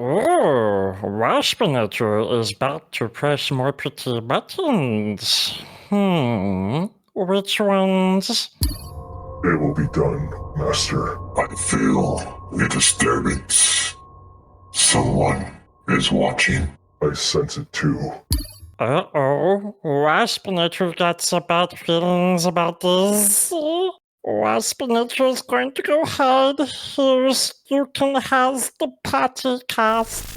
Oh, Waspinator is about to press more pretty buttons. Which ones? It will be done, Master. I feel a disturbance. Someone is watching. I sense it too. Uh-oh, Waspinator got some bad feelings about this. Waspinator is going to go hide. Here's you can has the potty cast.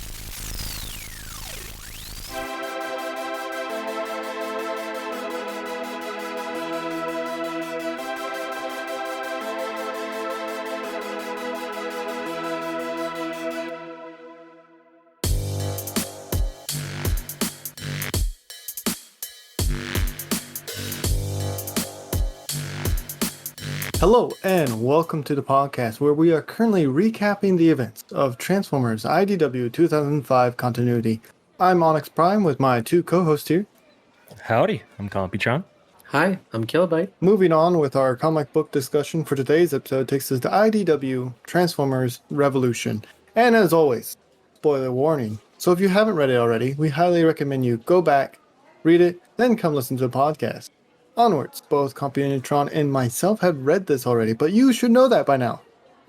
Hello and welcome to the podcast where we are currently recapping the events of Transformers IDW 2005 continuity. I'm Onyx Prime with my two co-hosts here. Howdy, I'm Computron. Hi, I'm Kilobyte. Moving on with our comic book discussion for today's episode takes us to IDW Transformers Revolution. And as always, spoiler warning. So if you haven't read it already, we highly recommend you go back, read it, then come listen to the podcast. Onwards, both Computron and myself have read this already, but you should know that by now.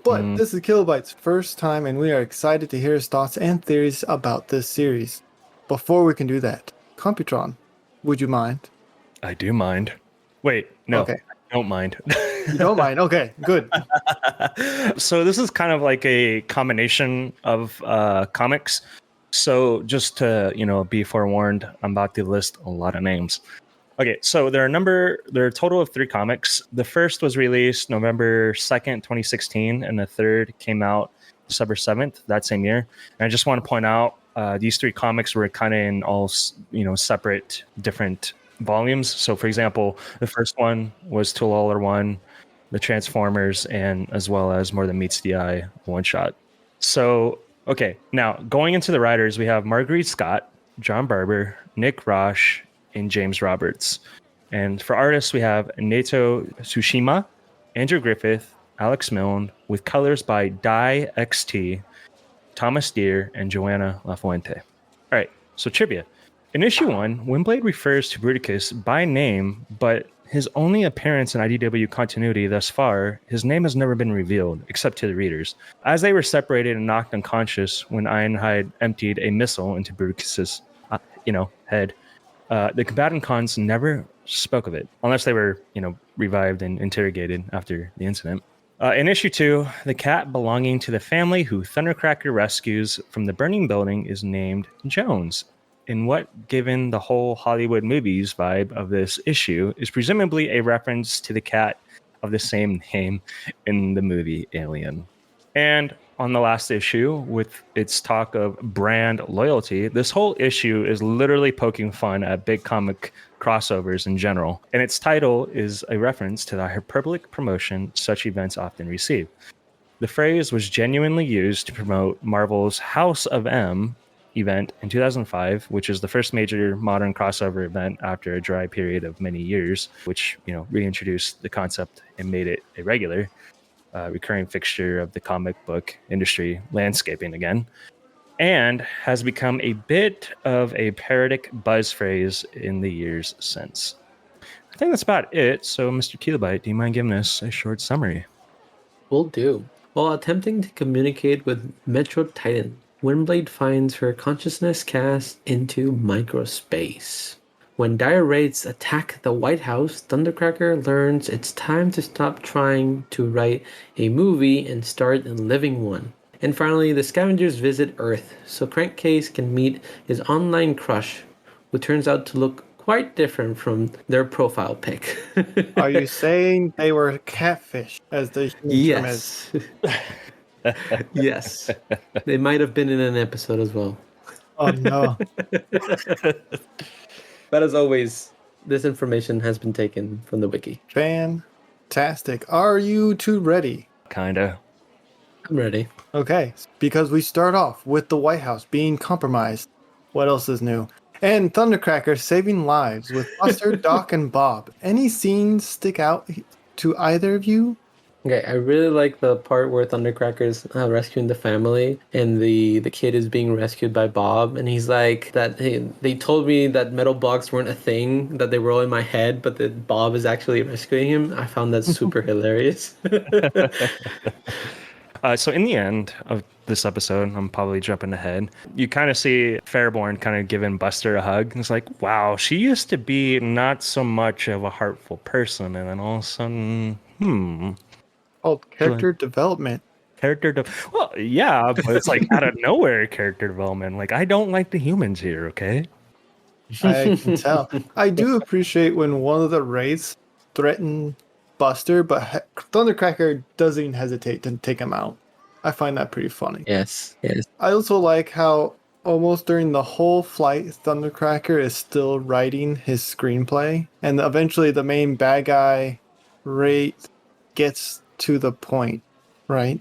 But this is Kilobyte's first time, and we are excited to hear his thoughts and theories about this series. Before we can do that, Computron, would you mind? I do mind. Wait, no, Okay. I don't mind. You don't mind? Okay, good. So this is kind of like a combination of comics. So just to, be forewarned, I'm about to list a lot of names. Okay, so there are a total of 3 comics. The first was released November 2nd, 2016, and the third came out December 7th that same year. And I just want to point out these 3 comics were kind of in all, separate, different volumes. So, for example, the first one was Tool All 1, the Transformers, and as well as More Than Meets the Eye one-shot. So, okay, now going into the writers, we have Marguerite Scott, John Barber, Nick Roche, and James Roberts. And for artists, we have Nato Tsushima, Andrew Griffith, Alex Milne, with colors by Dai XT, Thomas Deere, and Joanna Lafuente. All right, so trivia. In issue 1, Windblade refers to Bruticus by name, but his only appearance in IDW continuity thus far, his name has never been revealed, except to the readers. As they were separated and knocked unconscious when Ironhide emptied a missile into Bruticus's, head, the Combaticons never spoke of it, unless they were, revived and interrogated after the incident. In issue 2, the cat belonging to the family who Thundercracker rescues from the burning building is named Jones. In what, given the whole Hollywood movies vibe of this issue, is presumably a reference to the cat of the same name in the movie Alien. And on the last issue, with its talk of brand loyalty, this whole issue is literally poking fun at big comic crossovers in general. And its title is a reference to the hyperbolic promotion such events often receive. The phrase was genuinely used to promote Marvel's House of M event in 2005, which is the first major modern crossover event after a dry period of many years, which, reintroduced the concept and made it a regular recurring fixture of the comic book industry landscaping again, and has become a bit of a parodic buzz phrase in the years since. I think that's about it. So, Mr. Kilobyte, do you mind giving us a short summary? Will do. While attempting to communicate with Metro Titan, Windblade finds her consciousness cast into microspace. When dire raids attack the White House, Thundercracker learns it's time to stop trying to write a movie and start living one. And finally, the scavengers visit Earth, so Crankcase can meet his online crush, who turns out to look quite different from their profile pic. Are you saying they were catfish, as the human term is? Yes. Yes. They might have been in an episode as well. Oh no. But as always, this information has been taken from the wiki. Fantastic. Are you two ready? Kinda. I'm ready. Okay, because we start off with the White House being compromised. What else is new? And Thundercracker saving lives with Buster, Doc, and Bob. Any scenes stick out to either of you? Okay, I really like the part where Thundercracker's rescuing the family, and the kid is being rescued by Bob, and he's like that. Hey, they told me that metal blocks weren't a thing, that they were all in my head, but that Bob is actually rescuing him. I found that super hilarious. So in the end of this episode, I'm probably jumping ahead. You kind of see Fairborn kind of giving Buster a hug. And it's like, wow, she used to be not so much of a heartful person, and then all of a sudden, Called character development. well, yeah, but it's like out of nowhere character development. Like, I don't like the humans here, okay? I can tell. I do appreciate when one of the wraiths threaten Buster, but Thundercracker doesn't even hesitate to take him out. I find that pretty funny. Yes, yes. I also like how almost during the whole flight, Thundercracker is still writing his screenplay, and eventually the main bad guy, Wraith, gets to the point, right?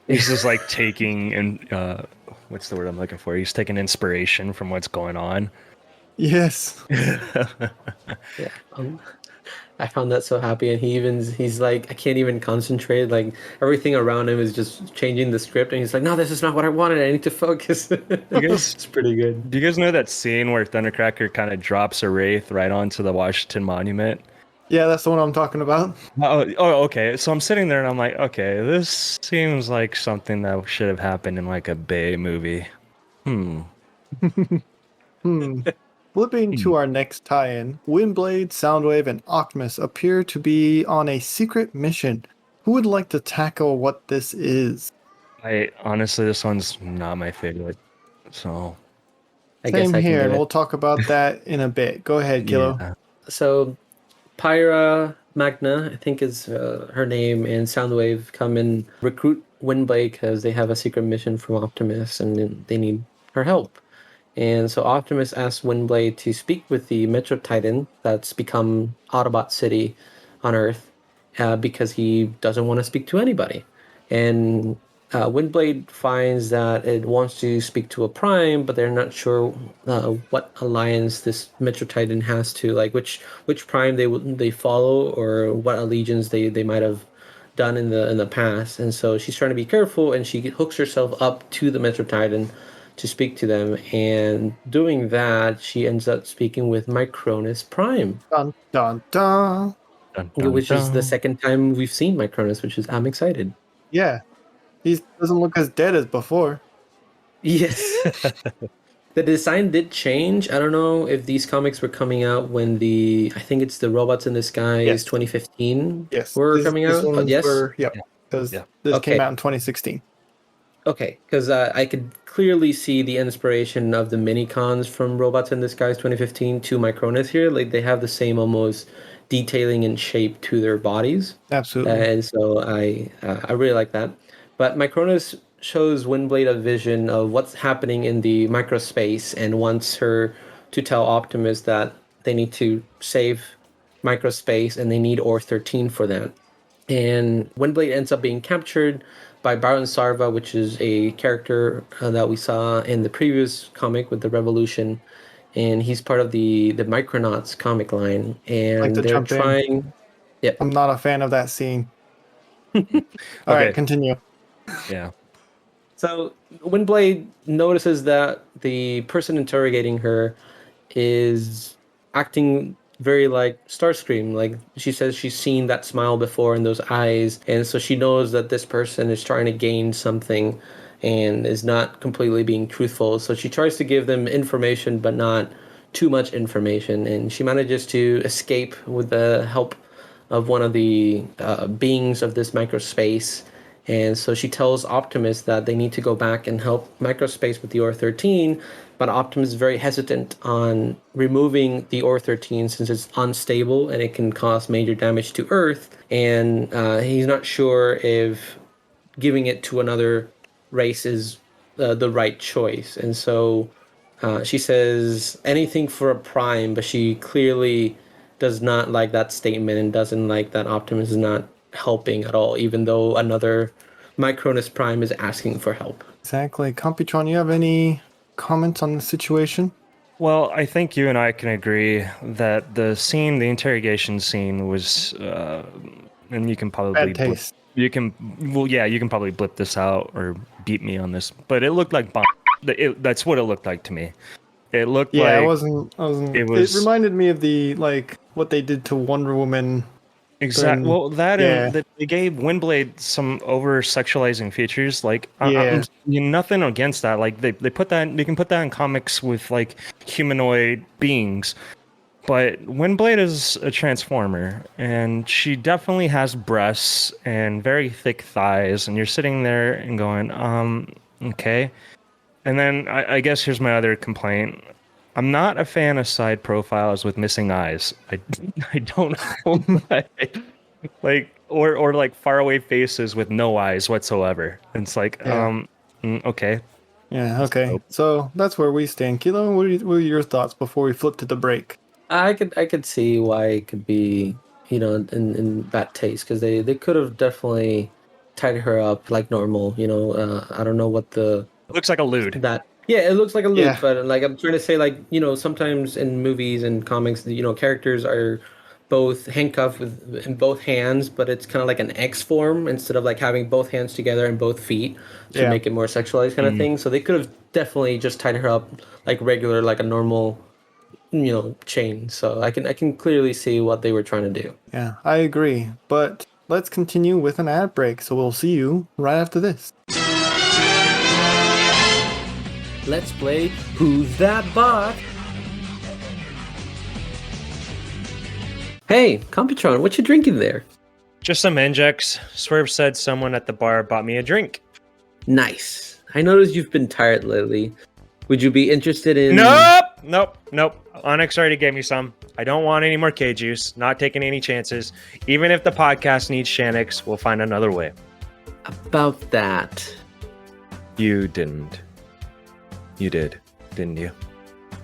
He's just like taking and what's the word I'm looking for? He's taking inspiration from what's going on. Yes. Yeah. I found that so happy, and he's like, I can't even concentrate. Like everything around him is just changing the script, and he's like, no, this is not what I wanted. I need to focus. It's pretty good. Do you guys know that scene where Thundercracker kind of drops a wraith right onto the Washington Monument? Yeah, that's the one I'm talking about. Oh, okay. So I'm sitting there and I'm like, okay, this seems like something that should have happened in like a Bay movie. Flipping to our next tie-in, Windblade, Soundwave, and Optimus appear to be on a secret mission. Who would like to tackle what this is? I honestly, this one's not my favorite. So I guess Same I can here, do and it. we'll talk about that in a bit. Go ahead, Kilo. yeah. So Pyra Magna, I think is her name, and Soundwave come and recruit Windblade because they have a secret mission from Optimus, and then they need her help. And so Optimus asks Windblade to speak with the Metro Titan that's become Autobot City on Earth because he doesn't want to speak to anybody. And Windblade finds that it wants to speak to a Prime, but they're not sure what alliance this Metro Titan has to, like which Prime they follow or what allegiance they might have done in the past. And so she's trying to be careful, and she hooks herself up to the Metro Titan to speak to them, and doing that, she ends up speaking with Micronus Prime, Dun dun dun. Dun, dun, which is the dun. second time we've seen Micronus, which is I'm excited. Yeah. He doesn't look as dead as before. Yes. The design did change. I don't know if these comics were coming out when I think it's the Robots in Disguise Yes. 2015 Yes. were coming These out. ones Yes. were, yep. Because Yeah. this Okay. came out in 2016. Okay, because I could clearly see the inspiration of the mini cons from Robots in Disguise 2015 to Micronus here. Like they have the same almost detailing and shape to their bodies. Absolutely. And so I really like that. But Micronus shows Windblade a vision of what's happening in the microspace and wants her to tell Optimus that they need to save microspace and they need Ore 13 for that. And Windblade ends up being captured by Baron Sarva, which is a character that we saw in the previous comic with the Revolution. And he's part of the Micronauts comic line. And Like to they're jump in. trying. Yep. I'm not a fan of that scene. All right, Okay. continue. Yeah. So Windblade notices that the person interrogating her is acting very like Starscream. Like she says she's seen that smile before in those eyes, and so she knows that this person is trying to gain something and is not completely being truthful. So she tries to give them information, but not too much information, and she manages to escape with the help of one of the beings of this microspace. And so she tells Optimus that they need to go back and help Microspace with the Ore 13, but Optimus is very hesitant on removing the Ore 13 since it's unstable and it can cause major damage to Earth. And he's not sure if giving it to another race is the right choice. And so she says anything for a Prime, but she clearly does not like that statement and doesn't like that Optimus is not helping at all, even though another Micronus Prime is asking for help. Exactly. Computron, you have any comments on the situation? Well, I think you and I can agree that the interrogation scene was and you can probably Bad taste. you can probably blip this out or beat me on this, but it looked like bomb. That's what it looked like to me. It looked Yeah, like I wasn't. it It was reminded me of the like what they did to Wonder Woman. exact. Then- Well, that yeah. and they gave Windblade some over sexualizing features. Like Yeah. nothing against that. Like they put that, they can put that in comics with like humanoid beings. But Windblade is a transformer, and she definitely has breasts and very thick thighs, and you're sitting there and going, okay. And then I guess here's my other complaint. I'm not a fan of side profiles with missing eyes. I don't know like or like faraway faces with no eyes whatsoever. It's like Yeah. okay. Yeah. Okay. So that's where we stand. Kilo, what are your thoughts before we flip to the break? I could see why it could be, in bad taste, because they could have definitely tied her up like normal. I don't know what Looks like a lewd. that. Yeah, it looks like a loop, Yeah. but like I'm trying to say, like sometimes in movies and comics, characters are both handcuffed in both hands, but it's kind of like an X form instead of like having both hands together and both feet to Yeah. make it more sexualized kind of thing. So they could have definitely just tied her up like regular, like a normal chain. So I can clearly see what they were trying to do. Yeah, I agree. But let's continue with an ad break. So we'll see you right after this. Let's play Who's That Bot? Hey, Computron, what you drinking there? Just some injects. Swerve said someone at the bar bought me a drink. Nice. I noticed you've been tired lately. Would you be interested in... Nope. Onyx already gave me some. I don't want any more K juice. Not taking any chances. Even if the podcast needs Shanix, we'll find another way. About that. You didn't. You did, didn't you?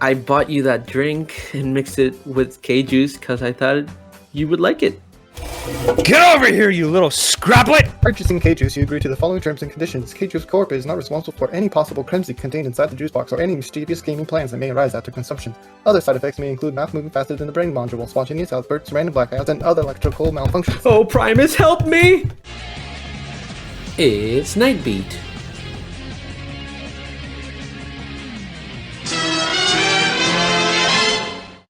I bought you that drink and mixed it with K-Juice because I thought you would like it. Get over here, you little scraplet! Purchasing K-Juice, you agree to the following terms and conditions. K-Juice Corp is not responsible for any possible crimson contained inside the juice box or any mischievous gaming plans that may arise after consumption. Other side effects may include mouth moving faster than the brain module, spontaneous outbursts, random blackouts, and other electrical malfunctions. Oh, Primus, help me! It's Nightbeat.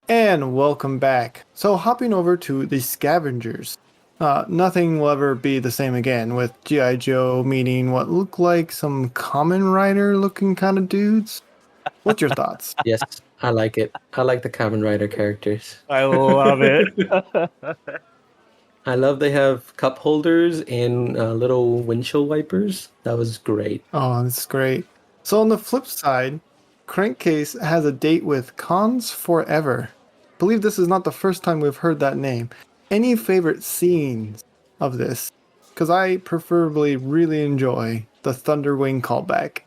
And welcome back. So hopping over to the Scavengers. Nothing will ever be the same again with G.I. Joe meeting what look like some Kamen Rider looking kind of dudes. What's your thoughts? Yes, I like it. I like the Kamen Rider characters. I love it. I love they have cup holders and little windshield wipers. That was great. Oh, that's great. So on the flip side, Crankcase has a date with Cons Forever. I believe this is not the first time we've heard that name. Any favorite scenes of this? Because I preferably really enjoy the Thunderwing callback.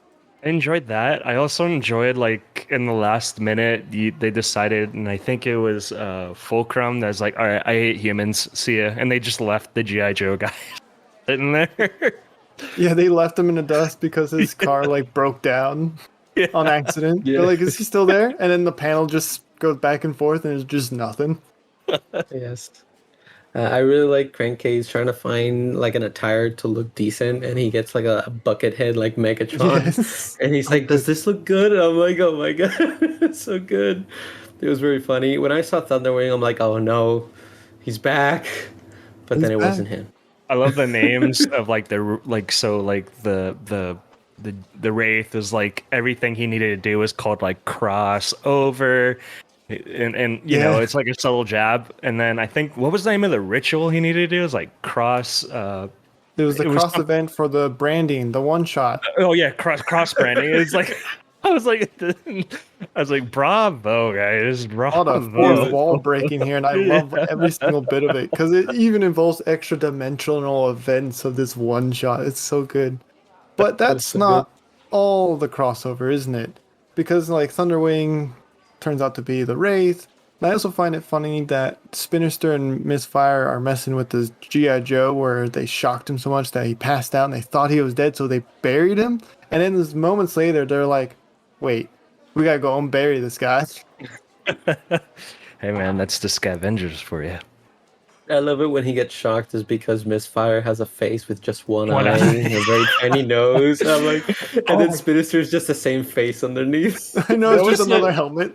I enjoyed that. I also enjoyed, like, in the last minute, they decided, and I think it was Fulcrum that's like, all right, I hate humans, see ya. And they just left the G.I. Joe guy sitting there. Yeah, they left him in the dust because his car like broke down on accident. Yeah. They're like, is he still there? And then the panel just goes back and forth and it's just nothing. Yes. I really like Crankcase trying to find like an attire to look decent, and he gets like a bucket head like Megatron. Yes. And he's like, does this look good? And I'm like, oh my god, it's so good. It was very funny. When I saw Thunderwing, I'm like, oh no, he's back. But then He's it back. wasn't him. I love the names of like the Wraith is like everything he needed to do was called like crossover, and you know it's like a subtle jab. And then I think what was the name of the ritual he needed to do? It was like cross. It was the It was cross event for the branding, the one shot. Oh yeah, cross branding. It's like I was like, bravo, guys, All the bravo. fourth wall breaking here, and I love every single bit of it because it even involves extra dimensional events of this one shot. It's so good. But that's so not all the crossover, isn't it? Because like Thunderwing turns out to be the Wraith. And I also find it funny that Sinister and Misfire are messing with this G.I. Joe where they shocked him so much that he passed out and they thought he was dead, so they buried him. And then just moments later, they're like, wait, we gotta go and bury this guy. Hey man, that's the Scavengers for you. I love it when he gets shocked is because Misfire has a face with just one One eye, eye. and a very tiny nose. I'm like, and Oh then my- Spinster's just the same face underneath. I know That it's just was another the- helmet.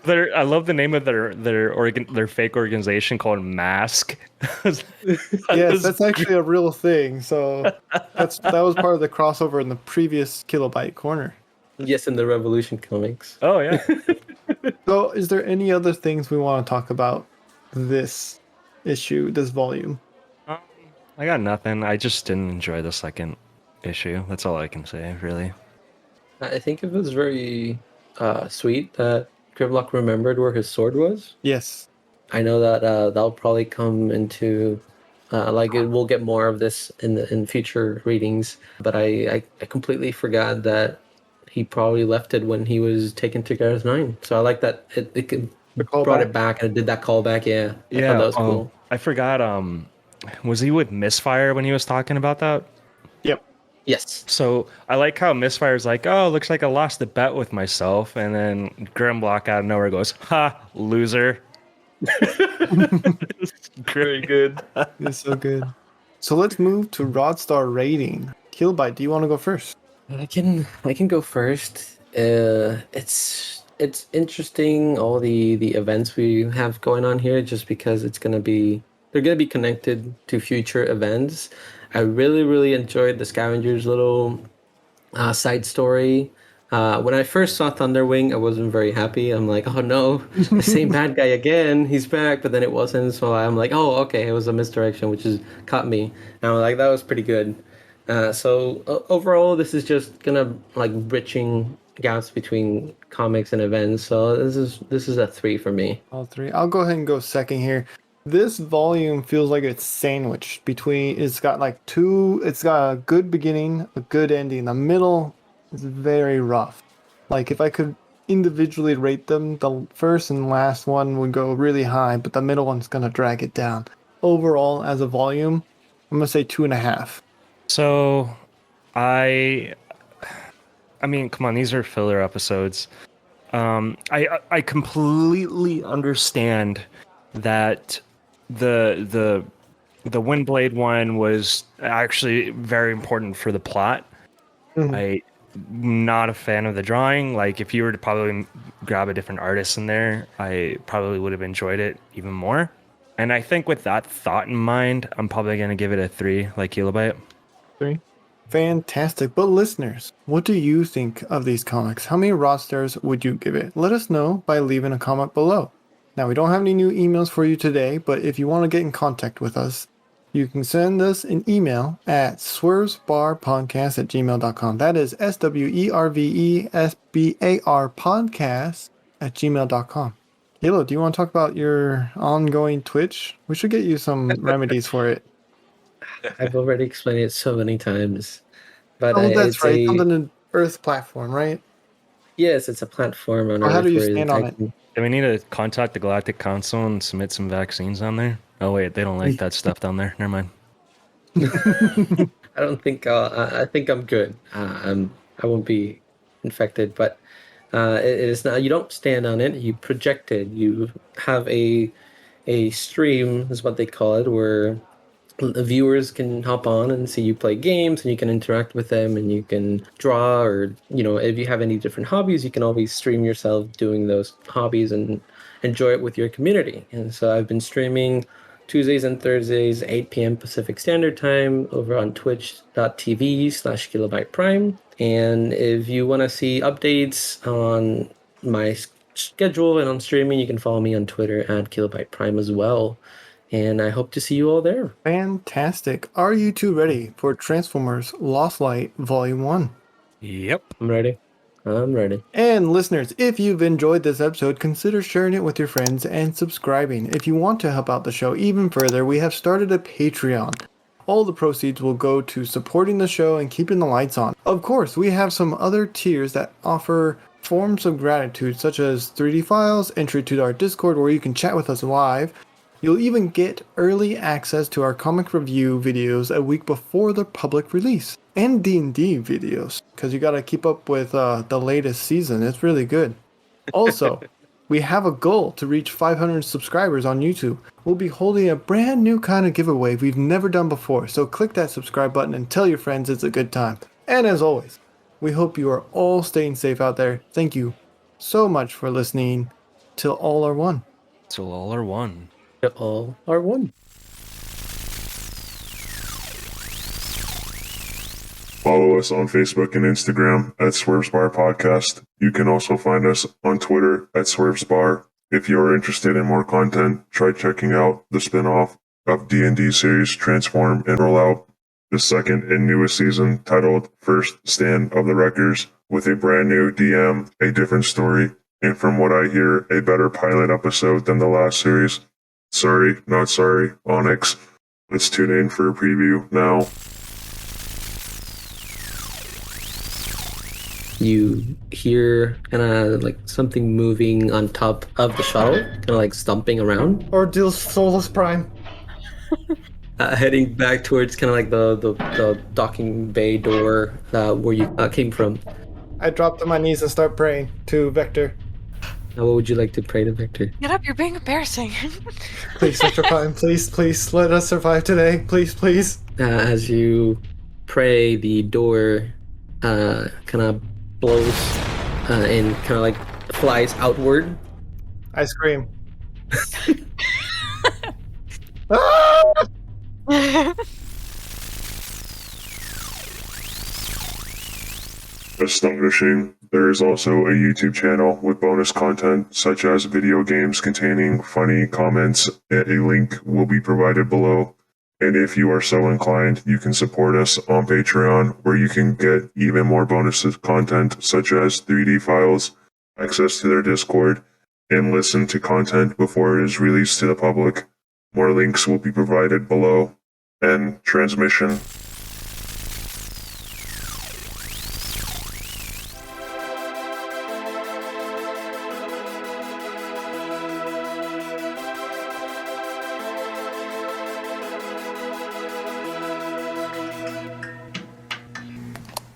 I love the name of their fake organization called Mask. Yes, that's actually a real thing. So that was part of the crossover in the previous Kilobyte Corner. Yes, in the Revolution comics. Oh yeah. So, is there any other things we want to talk about this issue, this volume? Um, I got nothing. I just didn't enjoy the second issue. That's all I can say, really. I think it was very sweet that Grimlock remembered where his sword was. Yes. I know that that'll probably come into we'll get more of this in future readings, but I completely forgot that he probably left it when he was taken to Gareth 9. So I like that it The brought callback. it back and it did that callback. Yeah, I Yeah. thought that was cool. I forgot. Was he with Misfire when he was talking about that? Yep. Yes. So I like how Misfire's like, oh, looks like I lost the bet with myself, and then Grimblock out of nowhere goes, ha, loser. Very good. It's so good. So let's move to Rodstar rating. Kilobyte, do you want to go first? I can go first. It's interesting all the events we have going on here just because they're gonna be connected to future events. I really enjoyed the Scavengers little side story. When I first saw Thunderwing, I wasn't very happy. I'm like, oh no, the same bad guy again. He's back, but then it wasn't. So I'm like, oh okay, it was a misdirection, which has caught me. And I'm like, that was pretty good. Overall, this is just gonna like bridging gaps between comics and events. So this is a 3 for me. All three. I'll go ahead and go second here. This volume feels like it's sandwiched between. It's got like two. It's got a good beginning, a good ending. The middle is very rough. Like if I could individually rate them, the first and last one would go really high, but the middle one's gonna drag it down. Overall, as a volume, I'm gonna say 2.5. So, I mean, come on, these are filler episodes. I completely understand that the Windblade one was actually very important for the plot. Mhm. I'm not a fan of the drawing. Like, if you were to probably grab a different artist in there, I probably would have enjoyed it even more. And I think with that thought in mind, I'm probably gonna give it a 3, like Kilobyte. 3. Fantastic. But listeners, what do you think of these comics? How many rosters would you give it? Let us know by leaving a comment below. Now, we don't have any new emails for you today, but if you want to get in contact with us, you can send us an email at swervesbarpodcast@gmail.com. That is SWERVESBAR podcast@gmail.com. Hilo, do you want to talk about your ongoing Twitch? We should get you some remedies for it. I've already explained it so many times, but Oh, that's it's right. It's on the Earth platform, right? yes, it's a platform on Or how Earth do you where stand on it? Do we need to contact the Galactic Council and submit some vaccines on there? Oh wait, they don't like that stuff down there. Never mind. I don't think I think I'm good. I won't be infected, but it is not. You don't stand on it. You project it. You have a stream is what they call it, where the viewers can hop on and see you play games, and you can interact with them, and you can draw, or if you have any different hobbies, you can always stream yourself doing those hobbies and enjoy it with your community. And so I've been streaming Tuesdays and Thursdays, 8 p.m. Pacific Standard Time over on twitch.tv/Kilobyte Prime. And if you want to see updates on my schedule and on streaming, you can follow me on Twitter at Kilobyte Prime as well. And I hope to see you all there. Fantastic. Are you two ready for Transformers Lost Light Volume 1? Yep. I'm ready. I'm ready. And listeners, if you've enjoyed this episode, consider sharing it with your friends and subscribing. If you want to help out the show even further, we have started a Patreon. All the proceeds will go to supporting the show and keeping the lights on. Of course, we have some other tiers that offer forms of gratitude, such as 3D files, entry to our Discord where you can chat with us live. You'll even get early access to our comic review videos a week before the public release. And D&D videos, because you gotta keep up with the latest season. It's really good. Also, we have a goal to reach 500 subscribers on YouTube. We'll be holding a brand new kind of giveaway we've never done before, so click that subscribe button and tell your friends it's a good time. And as always, we hope you are all staying safe out there. Thank you so much for listening. Till all are one. Till all are one. All are one. Follow us on Facebook and Instagram at Swerve's Bar Podcast. You can also find us on Twitter at Swerve's Bar. If you are interested in more content, try checking out the spin-off of D&D series Transform and Roll Out, the second and newest season titled First Stand of the Wreckers, with a brand new DM, a different story, and from what I hear, a better pilot episode than the last series. Sorry, not sorry, Onyx. Let's tune in for a preview now. You hear kind of like something moving on top of the shuttle, kind of like stomping around, Ordeal Solus Prime. heading back towards kind of like the docking bay door where you came from. I drop to my knees and start praying to Vector. Now, what would you like to pray to Victor? Get up, you're being embarrassing. Please, Vector Prime, please, let us survive today. Please. As you pray, the door kind of blows and kind of like flies outward. I scream. Ah! Astonishing. There is also a YouTube channel with bonus content such as video games containing funny comments. A link will be provided below. And if you are so inclined, you can support us on Patreon, where you can get even more bonus content such as 3D files, access to their Discord, and listen to content before it is released to the public. More links will be provided below. End transmission.